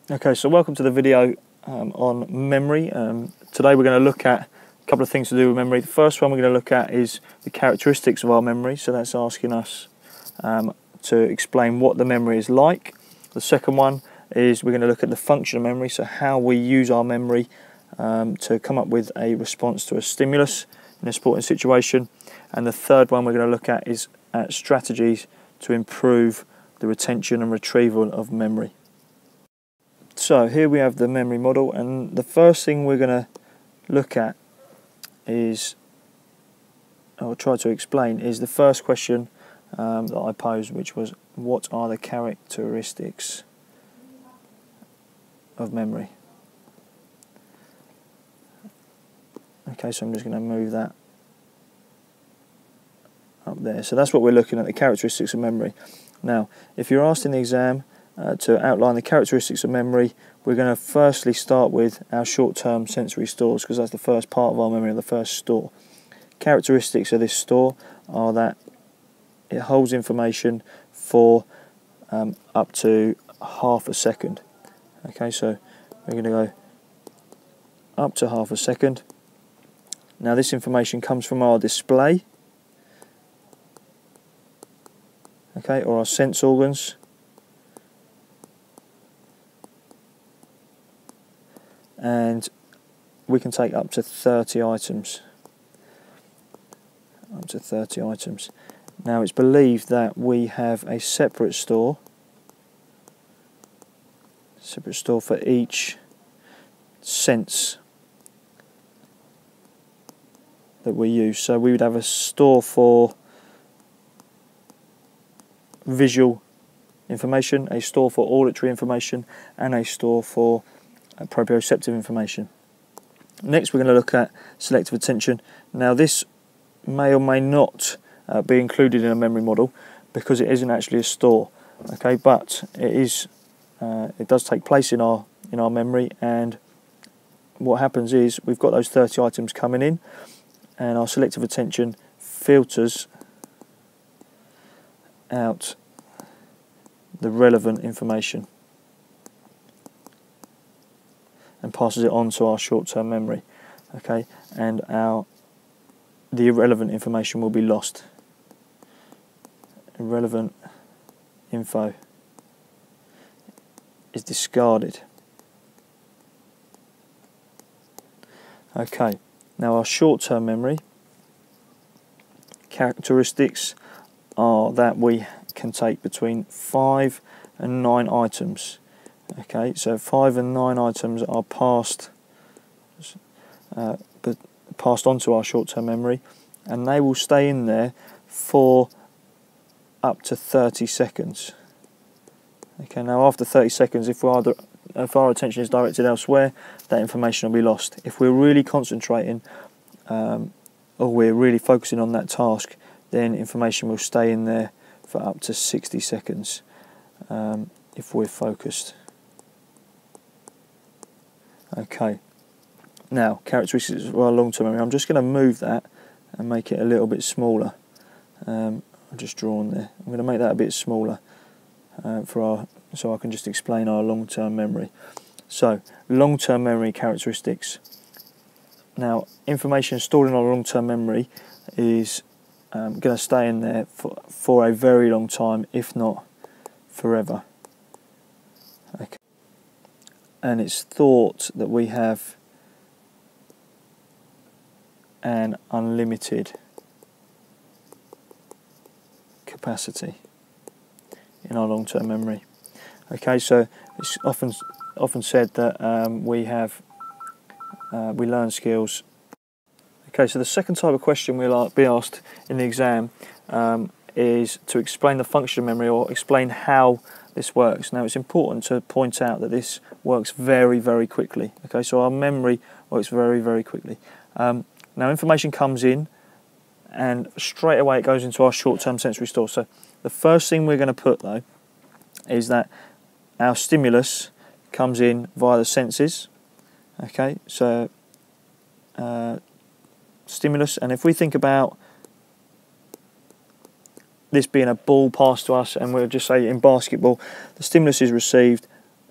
Okay, so welcome to the video on memory. Today we're going to look at a couple of things to do with memory. The first one we're going to look at is the characteristics of our memory, so that's asking us to explain what the memory is like. The second one is we're going to look at the function of memory, so how we use our memory to come up with a response to a stimulus in a sporting situation. And the third one we're going to look at is strategies to improve the retention and retrieval of memory. So here we have the memory model, and the first thing we're going to look at is, I'll try to explain, is the first question that I posed, which was, what are the characteristics of memory? Okay, so I'm just going to move that up there. So that's what we're looking at, the characteristics of memory. Now, if you're asked in the exam to outline the characteristics of memory, we're going to firstly start with our short-term sensory stores, because that's the first part of our memory, the first store. Characteristics of this store are that it holds information for up to half a second. Okay, so we're going to go up to half a second. Now this information comes from our display, okay, or our sense organs. And we can take up to 30 items. Up to 30 items. Now it's believed that we have a separate store for each sense that we use. So we would have a store for visual information, a store for auditory information, and a store for proprioceptive information. Next we're going to look at selective attention. Now this may or may not be included in a memory model because it isn't actually a store, okay, but it does take place in our memory, and what happens is we've got those 30 items coming in, and our selective attention filters out the relevant information and passes it on to our short-term memory, okay, and the irrelevant information will be lost. Irrelevant info is discarded. Okay, now our short-term memory characteristics are that we can take between 5 and 9 items. Okay, so 5 and 9 items are passed onto our short-term memory, and they will stay in there for up to 30 seconds. Okay, now after 30 seconds, if our attention is directed elsewhere, that information will be lost. If we're really concentrating or we're really focusing on that task, then information will stay in there for up to 60 seconds if we're focused. Okay, now characteristics of our long-term memory. I'm just going to move that and make it a little bit smaller. I've just drawn there. I'm going to make that a bit smaller so I can just explain our long-term memory. So, long-term memory characteristics. Now, information stored in our long-term memory is going to stay in there for a very long time, if not forever. Okay. And it's thought that we have an unlimited capacity in our long-term memory. Okay, so it's often said that we learn skills. Okay, so the second type of question we'll be asked in the exam is to explain the function of memory, or explain how this works. Now it's important to point out that this works very, very quickly. Okay, so our memory works very, very quickly. Now information comes in, and straight away it goes into our short-term sensory store. So the first thing we're going to put, though, is that our stimulus comes in via the senses. Okay, so stimulus, and if we think about this being a ball passed to us, and we'll just say in basketball, the stimulus is received,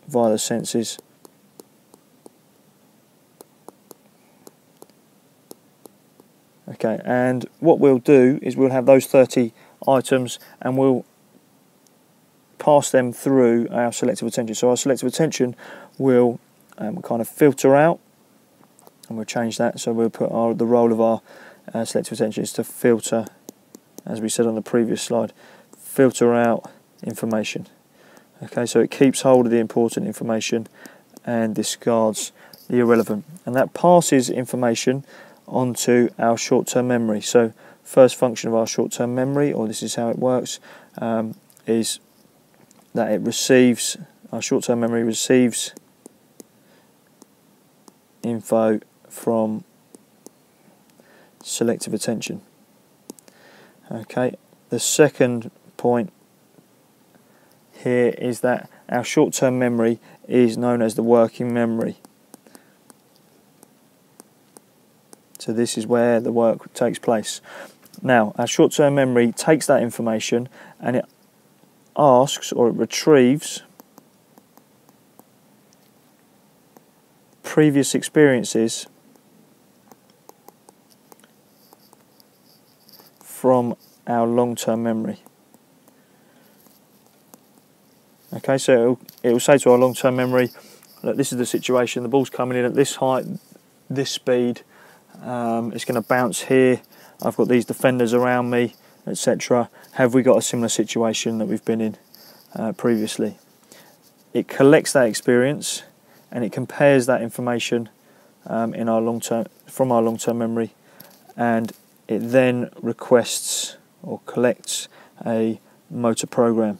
via the senses. Okay, and what we'll do is we'll have those 30 items and we'll pass them through our selective attention. So our selective attention will kind of filter out, and we'll change that. So we'll put the role of our selective attention is to filter, as we said on the previous slide, filter out information. Okay, so it keeps hold of the important information and discards the irrelevant, and that passes information onto our short-term memory. So first function of our short-term memory, or this is how it works, is that it receives, our short-term memory receives info from selective attention. Okay, the second point here is that our short-term memory is known as the working memory. So this is where the work takes place. Now, our short-term memory takes that information and it asks, or it retrieves, previous experiences from our long-term memory. Okay, so it will say to our long-term memory, look, this is the situation, the ball's coming in at this height, this speed, it's going to bounce here, I've got these defenders around me, etc. Have we got a similar situation that we've been in previously? It collects that experience and it compares that information from our long-term memory, and it then requests or collects a motor program.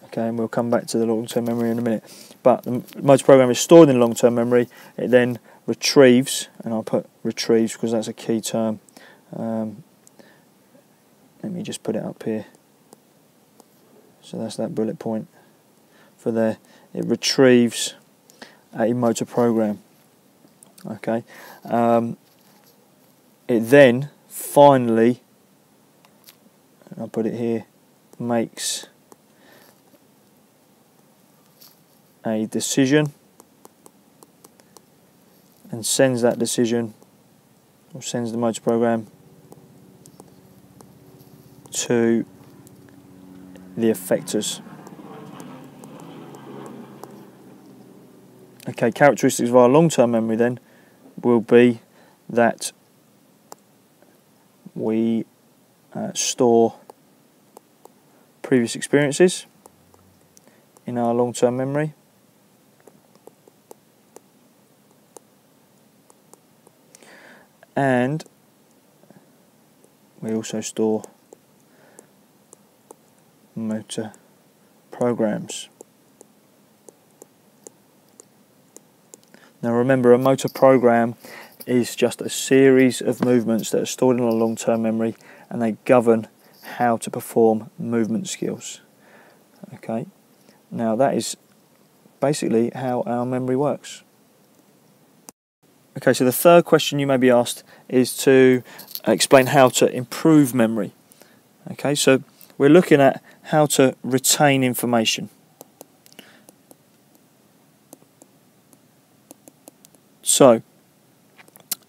Okay, and we'll come back to the long-term memory in a minute. But the motor program is stored in long-term memory. It then retrieves, and I'll put retrieves because that's a key term. Let me just put it up here. So that's that bullet point for there. It retrieves a motor program. Okay. It then finally, and I'll put it here, makes a decision and sends that decision, or sends the motor program to the effectors. Okay, characteristics of our long-term memory then will be that we store previous experiences in our long-term memory. And we also store motor programs. Now remember, a motor program is just a series of movements that are stored in a long-term memory, and they govern how to perform movement skills. Okay, now that is basically how our memory works. Okay, so the third question you may be asked is to explain how to improve memory. Okay, so we're looking at how to retain information. So,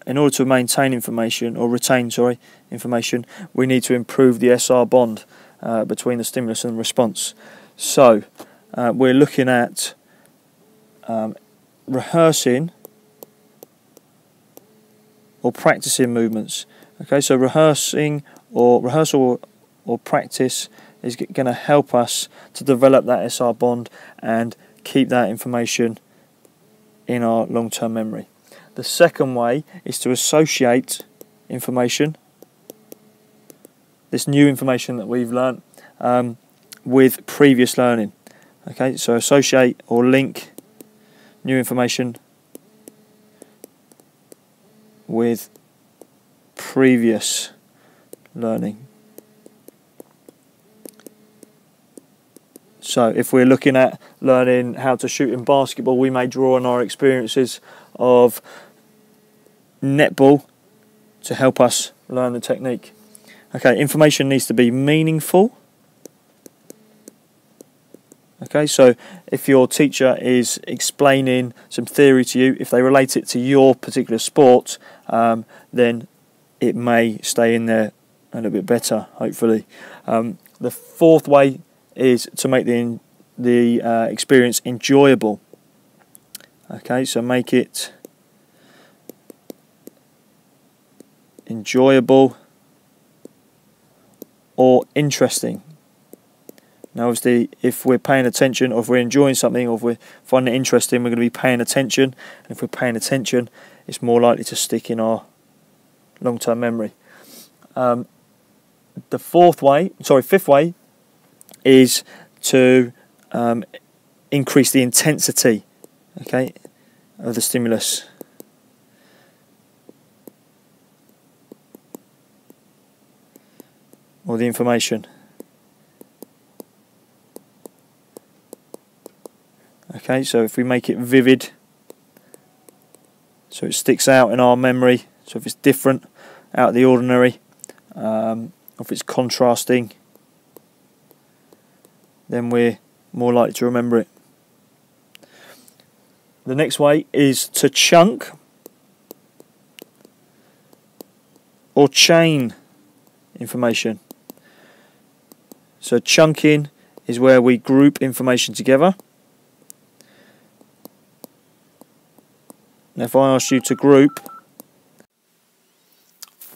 in order to maintain information, or retain, information, we need to improve the SR bond between the stimulus and response. So, we're looking at rehearsing or practicing movements. Okay, so rehearsal or practice is going to help us to develop that SR bond and keep that information in our long-term memory. The second way is to associate information, this new information that we've learnt, with previous learning. Okay, so associate or link new information with previous learning. So if we're looking at learning how to shoot in basketball, we may draw on our experiences of netball to help us learn the technique. Okay, information needs to be meaningful. Okay, so if your teacher is explaining some theory to you, if they relate it to your particular sport, then it may stay in there a little bit better, hopefully. The fourth way is to make the experience enjoyable. Okay, so make it enjoyable or interesting. Now obviously if we're paying attention, or if we're enjoying something, or if we're finding it interesting, we're going to be paying attention, and if we're paying attention, it's more likely to stick in our long-term memory. The fifth way is to increase the intensity, okay, of the stimulus. Or the information. Okay, so if we make it vivid, so it sticks out in our memory, so if it's different, out of the ordinary, if it's contrasting, then we're more likely to remember it. The next way is to chunk or chain information. So chunking is where we group information together. Now if I ask you to group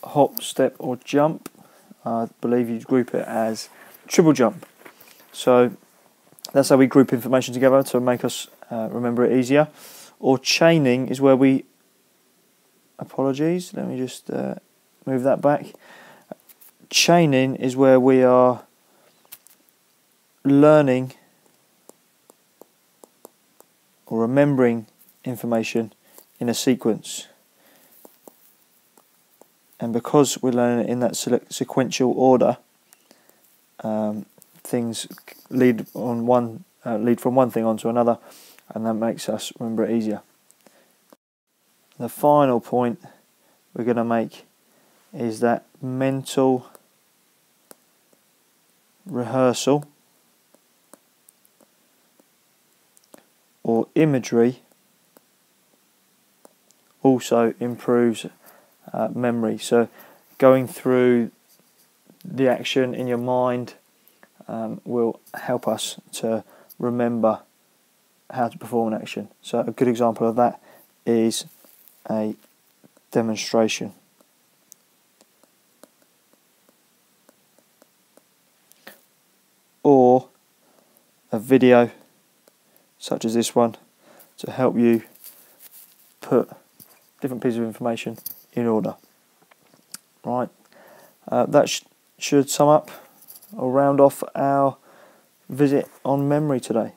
hop, step or jump, I believe you'd group it as triple jump. So that's how we group information together to make us remember it easier. Or chaining is where we, apologies, let me just move that back. Chaining is where we are learning or remembering information in a sequence, and because we're learning it in that sequential order, things lead from one thing onto another, and that makes us remember it easier. The final point we're going to make is that mental rehearsal or imagery also improves memory. So going through the action in your mind will help us to remember how to perform an action. So a good example of that is a demonstration. Or a video such as this one to help you put different pieces of information in order. Right, that should sum up or round off our visit on memory today.